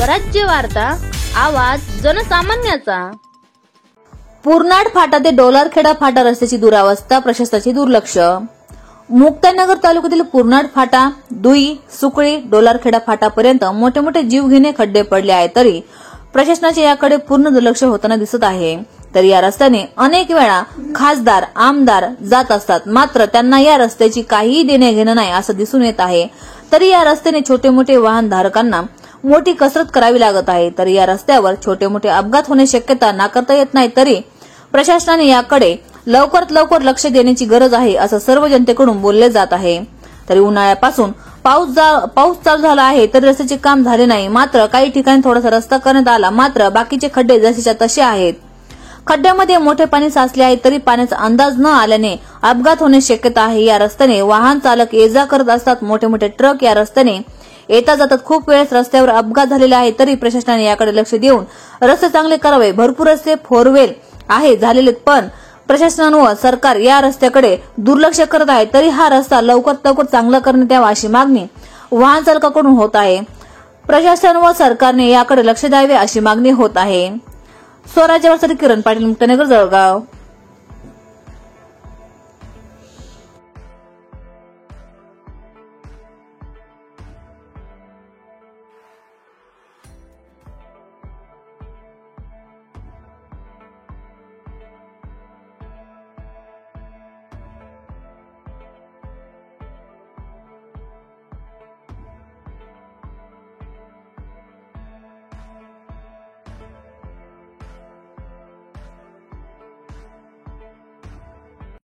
स्वराज्य वार्ता, आवाज जनसामान्याचा। पूर्णाड फाटा ते डोलारखेडा फाटा रस्त्याची दुरावस्था, प्रशासनाचे दुर्लक्ष। मुक्ताईनगर तालुक्यातील पूर्णाड फाटा, दुई, सुकळी, डोलारखेडा फाटापर्यंत मोठे मोठे जीवघेणे खड्डे पडले आहेत, तरी प्रशासनाचे याकडे पूर्ण दुर्लक्ष होताना दिसत आहे। तर या रस्त्याने अनेक वेळा खासदार, आमदार जात असतात, मात्र त्यांना या रस्त्याची काहीही देणे घेणं नाही असं दिसून येत आहे। तरी या रस्त्याने छोटे मोठे वाहन धारकांना मोठी कसरत करावी लागत आहे। तर या रस्त्यावर छोटे मोठे अपघात होण्याची शक्यता नाकारता येत नाही, तरी प्रशासनाने याकडे लवकरात लवकर लक्ष देण्याची गरज आहे असं सर्व जनतेकडून बोलले जात आहे। तरी उन्हाळ्यापासून पाऊस चालू झाला आहे, तर रस्त्याचे काम झाले नाही, मात्र काही ठिकाणी थोडासा रस्ता करण्यात आला, मात्र बाकीचे खड्डे जसेच्या तसे आहेत। खड्ड्यामध्ये मोठे पाणी साचले आहे, तरी पाण्याचा अंदाज न आल्याने अपघात होण्याची शक्यता आहे। या रस्त्याने वाहन चालक ये जा करत असतात, मोठे मोठे ट्रक या रस्त्याने येता जातात। खूप वेळेस रस्त्यावर अपघात झालेले आहे, तरी प्रशासनाने याकडे लक्ष देऊन रस्ते चांगले करावे। भरपूर रस्ते फोरवेल आहे झालेले, पण प्रशासन व सरकार या रस्त्याकडे दुर्लक्ष करत आहे। तरी हा रस्ता लवकरात लवकर चांगला करण्यात यावा अशी मागणी वाहन चालकांकडून होत आहे। प्रशासन व सरकारने याकडे लक्ष द्यावे अशी मागणी होत आहे। स्वराज्यावर किरण पाटील, मुक्ताईनगर, जळगाव।